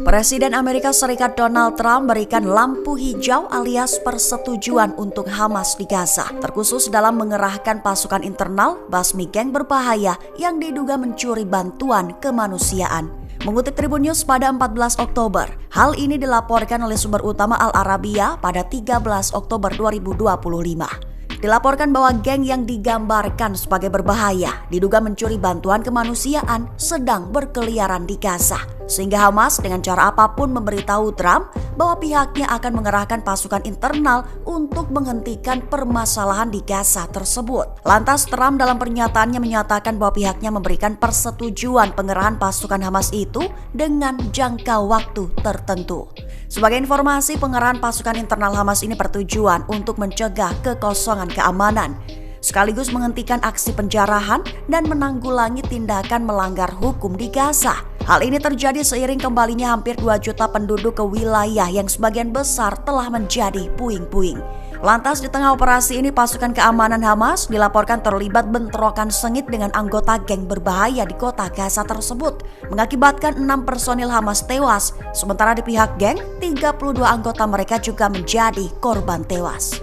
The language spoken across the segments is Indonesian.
Presiden Amerika Serikat Donald Trump berikan lampu hijau alias persetujuan untuk Hamas di Gaza, terkhusus dalam mengerahkan pasukan internal basmi geng berbahaya yang diduga mencuri bantuan kemanusiaan. Mengutip Tribun News pada 14 Oktober, hal ini dilaporkan oleh sumber utama Al Arabiya pada 13 Oktober 2025. Dilaporkan bahwa geng yang digambarkan sebagai berbahaya diduga mencuri bantuan kemanusiaan sedang berkeliaran di Gaza. Sehingga Hamas dengan cara apapun memberitahu Trump bahwa pihaknya akan mengerahkan pasukan internal untuk menghentikan permasalahan di Gaza tersebut. Lantas Trump dalam pernyataannya menyatakan bahwa pihaknya memberikan persetujuan pengerahan pasukan Hamas itu dengan jangka waktu tertentu. Sebagai informasi, pengerahan pasukan internal Hamas ini bertujuan untuk mencegah kekosongan keamanan, sekaligus menghentikan aksi penjarahan dan menanggulangi tindakan melanggar hukum di Gaza. Hal ini terjadi seiring kembalinya hampir 2 juta penduduk ke wilayah yang sebagian besar telah menjadi puing-puing. Lantas di tengah operasi ini pasukan keamanan Hamas dilaporkan terlibat bentrokan sengit dengan anggota geng berbahaya di kota Gaza tersebut, mengakibatkan 6 personil Hamas tewas, sementara di pihak geng 32 anggota mereka juga menjadi korban tewas.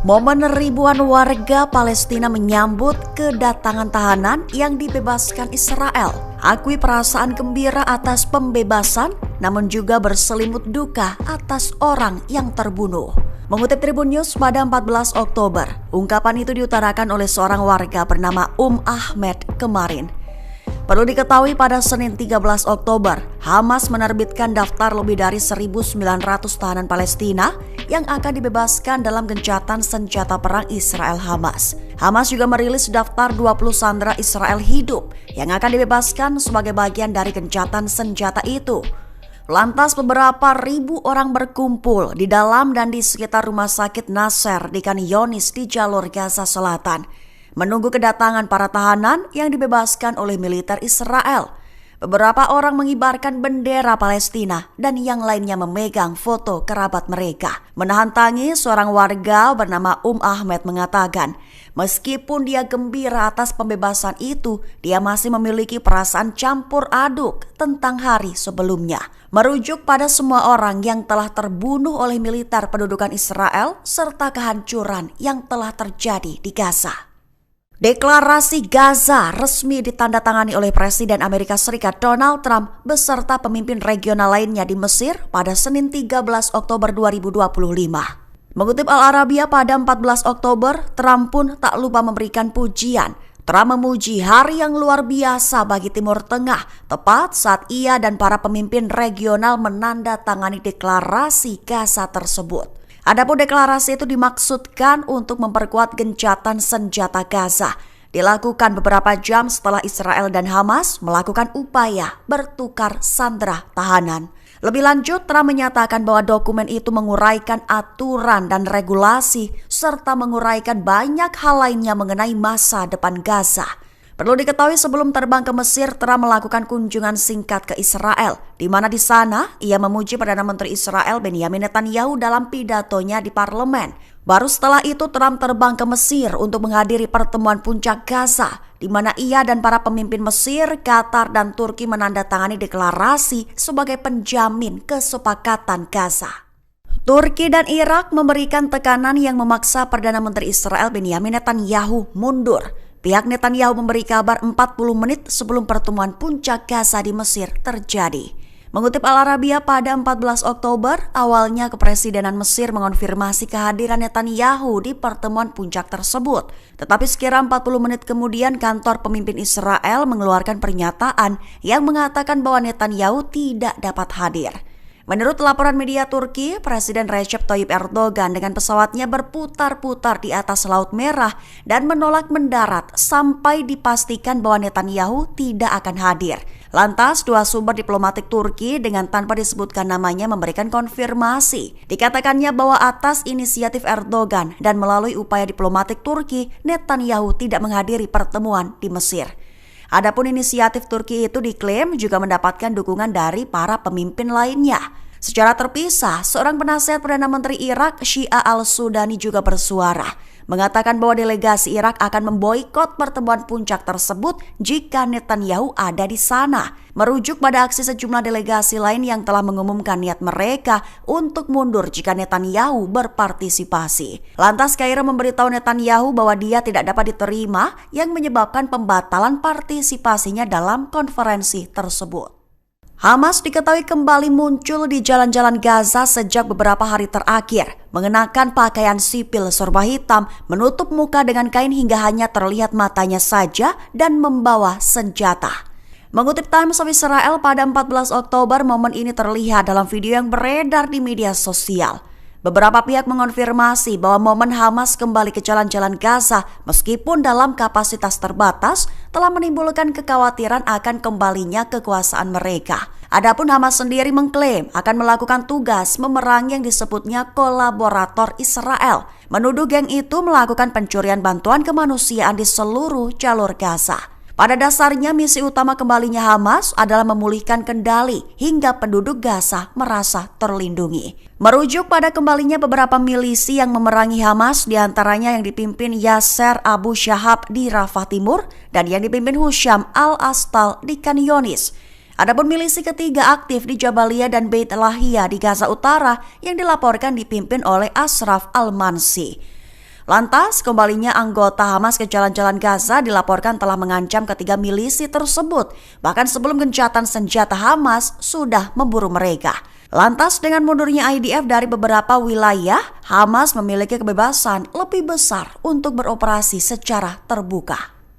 Momen ribuan warga Palestina menyambut kedatangan tahanan yang dibebaskan Israel. Akui perasaan gembira atas pembebasan, namun juga berselimut duka atas orang yang terbunuh. Mengutip Tribun News pada 14 Oktober, ungkapan itu diutarakan oleh seorang warga bernama Ahmed kemarin. Perlu diketahui pada Senin 13 Oktober, Hamas menerbitkan daftar lebih dari 1.900 tahanan Palestina yang akan dibebaskan dalam gencatan senjata perang Israel-Hamas. Hamas juga merilis daftar 20 sandera Israel hidup yang akan dibebaskan sebagai bagian dari gencatan senjata itu. Lantas beberapa ribu orang berkumpul di dalam dan di sekitar rumah sakit Nasser di Khan Younis di jalur Gaza Selatan, menunggu kedatangan para tahanan yang dibebaskan oleh militer Israel. Beberapa orang mengibarkan bendera Palestina dan yang lainnya memegang foto kerabat mereka. Menahan tangis, seorang warga bernama Ahmed mengatakan, meskipun dia gembira atas pembebasan itu, dia masih memiliki perasaan campur aduk tentang hari sebelumnya. Merujuk pada semua orang yang telah terbunuh oleh militer pendudukan Israel serta kehancuran yang telah terjadi di Gaza. Deklarasi Gaza resmi ditandatangani oleh Presiden Amerika Serikat Donald Trump beserta pemimpin regional lainnya di Mesir pada Senin 13 Oktober 2025. Mengutip Al Arabiya pada 14 Oktober, Trump pun tak lupa memberikan pujian. Trump memuji hari yang luar biasa bagi Timur Tengah, tepat saat ia dan para pemimpin regional menandatangani deklarasi Gaza tersebut. Adapun deklarasi itu dimaksudkan untuk memperkuat gencatan senjata Gaza. Dilakukan beberapa jam setelah Israel dan Hamas melakukan upaya bertukar sandera tahanan. Lebih lanjut, Trump menyatakan bahwa dokumen itu menguraikan aturan dan regulasi serta menguraikan banyak hal lainnya mengenai masa depan Gaza. Perlu diketahui sebelum terbang ke Mesir, Trump melakukan kunjungan singkat ke Israel, di mana di sana ia memuji Perdana Menteri Israel Benjamin Netanyahu dalam pidatonya di parlemen. Baru setelah itu Trump terbang ke Mesir untuk menghadiri pertemuan puncak Gaza, di mana ia dan para pemimpin Mesir, Qatar, dan Turki menandatangani deklarasi sebagai penjamin kesepakatan Gaza. Turki dan Irak memberikan tekanan yang memaksa Perdana Menteri Israel Benjamin Netanyahu mundur. Pihak Netanyahu memberi kabar 40 menit sebelum pertemuan puncak Gaza di Mesir terjadi. Mengutip Al Arabiya pada 14 Oktober, awalnya Kepresidenan Mesir mengonfirmasi kehadiran Netanyahu di pertemuan puncak tersebut. Tetapi sekira 40 menit kemudian kantor pemimpin Israel mengeluarkan pernyataan yang mengatakan bahwa Netanyahu tidak dapat hadir. Menurut laporan media Turki, Presiden Recep Tayyip Erdogan dengan pesawatnya berputar-putar di atas Laut Merah dan menolak mendarat sampai dipastikan bahwa Netanyahu tidak akan hadir. Lantas, dua sumber diplomatik Turki dengan tanpa disebutkan namanya memberikan konfirmasi. Dikatakannya bahwa atas inisiatif Erdogan dan melalui upaya diplomatik Turki, Netanyahu tidak menghadiri pertemuan di Mesir. Adapun inisiatif Turki itu diklaim juga mendapatkan dukungan dari para pemimpin lainnya. Secara terpisah, seorang penasihat Perdana Menteri Irak, Shia al-Sudani juga bersuara mengatakan bahwa delegasi Irak akan memboikot pertemuan puncak tersebut jika Netanyahu ada di sana, merujuk pada aksi sejumlah delegasi lain yang telah mengumumkan niat mereka untuk mundur jika Netanyahu berpartisipasi. Lantas Kairo memberitahu Netanyahu bahwa dia tidak dapat diterima yang menyebabkan pembatalan partisipasinya dalam konferensi tersebut. Hamas diketahui kembali muncul di jalan-jalan Gaza sejak beberapa hari terakhir, mengenakan pakaian sipil serba hitam, menutup muka dengan kain hingga hanya terlihat matanya saja dan membawa senjata. Mengutip Times of Israel pada 14 Oktober, momen ini terlihat dalam video yang beredar di media sosial. Beberapa pihak mengonfirmasi bahwa momen Hamas kembali ke jalan-jalan Gaza meskipun dalam kapasitas terbatas telah menimbulkan kekhawatiran akan kembalinya kekuasaan mereka. Adapun Hamas sendiri mengklaim akan melakukan tugas memerangi yang disebutnya kolaborator Israel, menuduh geng itu melakukan pencurian bantuan kemanusiaan di seluruh jalur Gaza. Pada dasarnya misi utama kembalinya Hamas adalah memulihkan kendali hingga penduduk Gaza merasa terlindungi. Merujuk pada kembalinya beberapa milisi yang memerangi Hamas, diantaranya yang dipimpin Yasser Abu Shahab di Rafah Timur dan yang dipimpin Husham al-Astal di Khan Yunis. Adapun milisi ketiga aktif di Jabalia dan Beit Lahia di Gaza Utara yang dilaporkan dipimpin oleh Ashraf al-Mansi. Lantas, kembalinya anggota Hamas ke jalan-jalan Gaza dilaporkan telah mengancam ketiga milisi tersebut, bahkan sebelum gencatan senjata Hamas sudah memburu mereka. Lantas, dengan mundurnya IDF dari beberapa wilayah, Hamas memiliki kebebasan lebih besar untuk beroperasi secara terbuka.